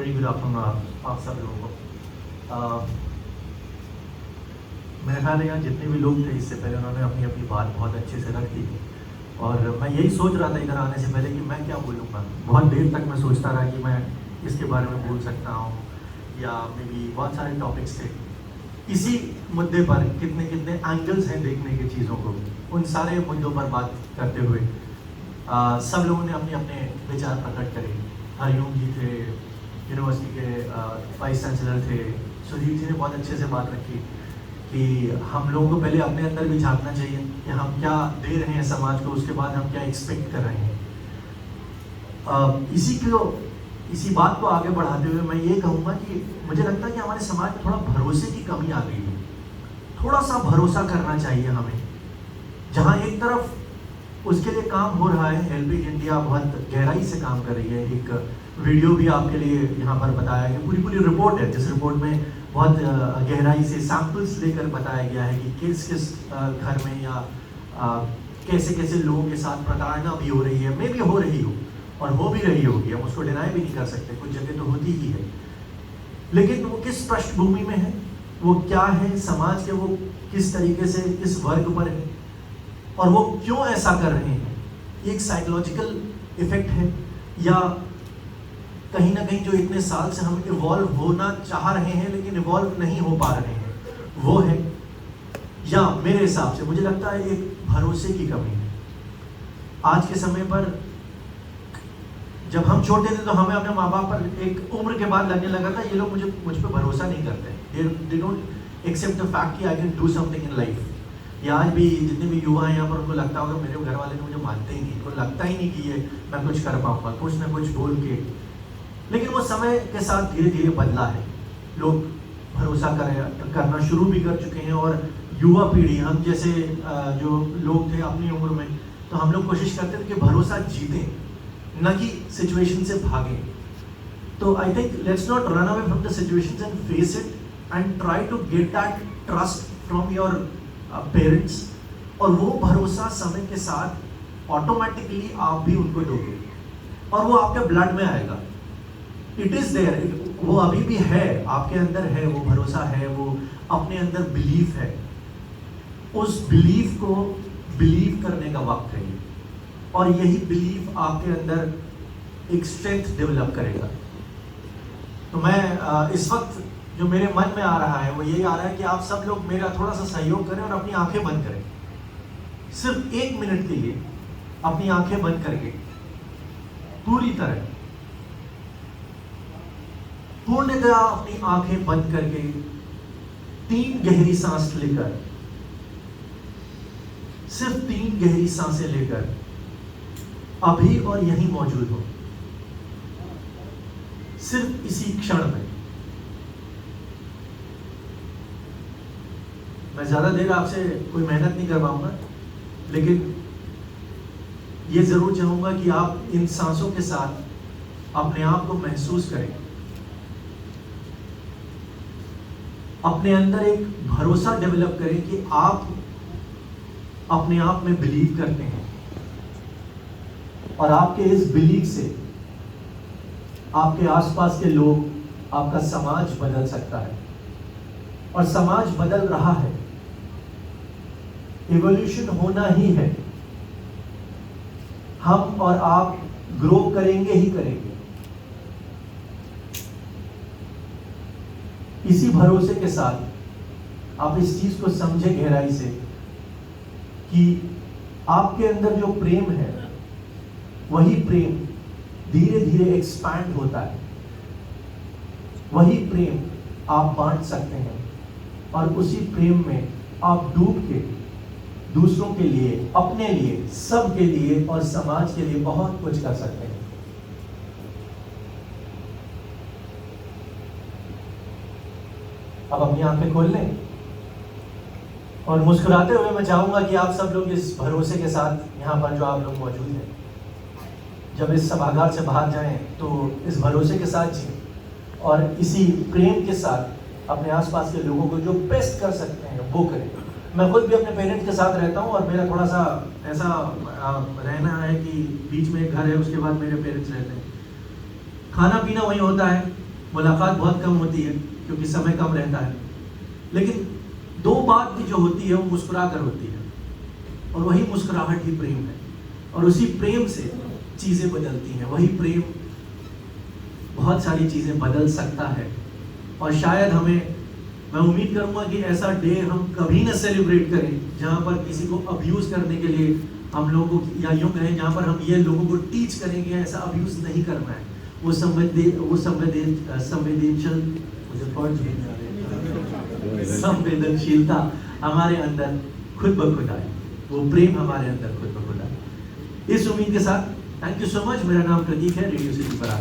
Very good afternoon आप सब लोगों को। मेरे ख्याल है यहाँ जितने भी लोग थे इससे पहले उन्होंने अपनी अपनी बात बहुत अच्छे से रख दी और मैं यही सोच रहा था इधर आने से पहले कि मैं क्या बोलूँगा। बहुत देर तक मैं सोचता रहा कि मैं इसके बारे में बोल सकता हूँ या मे बी बहुत सारे टॉपिक्स थे इसी मुद्दे पर। कितने कितने एंगल्स हैं देखने की चीज़ों को, उन सारे मुद्दों पर बात करते हुए सब लोगों ने अपने अपने विचार प्रकट करे। हरिओम जी थे, यूनिवर्सिटी के वाइस चांसलर थे, सुधीर जी ने बहुत अच्छे से बात रखी कि हम लोगों को पहले अपने अंदर भी झांकना चाहिए कि हम क्या दे रहे हैं समाज को, उसके बाद हम क्या एक्सपेक्ट कर रहे हैं। इसी बात को आगे बढ़ाते हुए मैं ये कहूँगा कि मुझे लगता है कि हमारे समाज में थोड़ा भरोसे की कमी आ गई है। थोड़ा सा भरोसा करना चाहिए हमें। जहाँ एक तरफ उसके लिए काम हो रहा है, हेल्पेज इंडिया बहुत गहराई से काम कर रही है। एक वीडियो भी आपके लिए यहाँ पर बताया गया, पूरी रिपोर्ट है जिस रिपोर्ट में बहुत गहराई से सैंपल्स लेकर बताया गया है कि किस किस घर में या कैसे कैसे लोगों के साथ प्रताड़ना भी हो रही है, मे भी हो रही हो और हो भी रही होगी, हम उसको डिनाई भी नहीं कर सकते, कुछ जगह तो होती ही है। लेकिन वो किस पृष्ठभूमि में है, वो क्या है, समाज के वो किस तरीके से इस वर्ग पर है और वो क्यों ऐसा कर रहे हैं। एक साइकोलॉजिकल इफेक्ट है या कहीं ना कहीं जो इतने साल से हम इवॉल्व होना चाह रहे हैं लेकिन इवॉल्व नहीं हो पा रहे हैं, वो है। या मेरे हिसाब से मुझे लगता है एक भरोसे की कमी है। आज के समय पर जब हम छोटे थे तो हमें अपने माँ बाप पर एक उम्र के बाद लगने लगा था ये लोग मुझ पर भरोसा नहीं करते, they don't accept the fact कि I can do something in life. या आज भी जितने भी युवा हैं यहाँ पर उनको लगता होगा मेरे घर वाले तो मुझे मानते ही नहीं, उनको लगता ही नहीं कि ये मैं कुछ कर पाऊंगा, कुछ ना कुछ बोल के। लेकिन वो समय के साथ धीरे धीरे बदला है, लोग भरोसा करना शुरू भी कर चुके हैं। और युवा पीढ़ी, हम जैसे जो लोग थे अपनी उम्र में, तो हम लोग कोशिश करते थे कि भरोसा जीतें, न कि सिचुएशन से भागें। तो I think let's not run away from the situations and face it and try to get that trust from your parents. और वो भरोसा समय के साथ ऑटोमेटिकली आप भी उनको दोगे और वो आपके ब्लड में आएगा। इट इज देयर, वो अभी भी है, आपके अंदर है, वो भरोसा है, वो अपने अंदर बिलीफ है। उस बिलीफ को बिलीव करने का वक्त है और यही बिलीफ आपके अंदर एक स्ट्रेंथ डेवलप करेगा। तो मैं इस वक्त जो मेरे मन में आ रहा है वो यही आ रहा है कि आप सब लोग मेरा थोड़ा सा सहयोग करें और अपनी आंखें बंद करें। सिर्फ 1 मिनट के लिए अपनी आंखें बंद करके पूरी तरह पूर्णतः अपनी आंखें बंद करके 3 गहरी सांस लेकर, सिर्फ 3 गहरी सांसें लेकर अभी और यहीं मौजूद हो, सिर्फ इसी क्षण में। मैं ज्यादा देर आपसे कोई मेहनत नहीं कर पाऊंगा, लेकिन ये जरूर चाहूंगा कि आप इन सांसों के साथ अपने आप को महसूस करें, अपने अंदर एक भरोसा डेवलप करें कि आप अपने आप में बिलीव करते हैं और आपके इस बिलीव से आपके आसपास के लोग, आपका समाज बदल सकता है और समाज बदल रहा है। इवोल्यूशन होना ही है, हम और आप ग्रो करेंगे ही करेंगे। इसी भरोसे के साथ आप इस चीज को समझें गहराई से कि आपके अंदर जो प्रेम है वही प्रेम धीरे धीरे एक्सपैंड होता है, वही प्रेम आप बांट सकते हैं और उसी प्रेम में आप डूब के दूसरों के लिए, अपने लिए, सब के लिए और समाज के लिए बहुत कुछ कर सकते हैं। अब अपनी आंखें खोल लें और मुस्कुराते हुए मैं चाहूंगा कि आप सब लोग इस भरोसे के साथ यहाँ पर जो आप लोग मौजूद हैं, जब इस सभागार से बाहर जाएं तो इस भरोसे के साथ जिएं और इसी प्रेम के साथ अपने आसपास के लोगों को जो बेस्ट कर सकते हैं वो करें। मैं खुद भी अपने पेरेंट्स के साथ रहता हूँ और मेरा थोड़ा सा ऐसा रहना है कि बीच में एक घर है, उसके बाद मेरे पेरेंट्स रहते हैं। खाना पीना वही होता है, मुलाकात बहुत कम होती है क्योंकि समय कम रहता है, लेकिन दो बात की जो होती है वो मुस्कुरा कर होती है, और वही मुस्कुराहट ही प्रेम है, और उसी प्रेम से चीजें बदलती हैं। वही प्रेम बहुत सारी चीजें बदल सकता है। और शायद मैं उम्मीद करूंगा कि ऐसा डे हम कभी ना सेलिब्रेट करें जहां पर किसी को अब्यूज करने के लिए हम लोगों को, या यूं कहें जहां पर हम ये लोगों को टीच करेंगे ऐसा अब्यूज नहीं करना है। वो संवेदनशीलता हमारे अंदर खुद ब खुद आए, वो प्रेम हमारे अंदर खुद ब खुद आए। इस उम्मीद के साथ थैंक यू सो मच। मेरा नाम प्रतीक है, रेडियो सिटी पर आ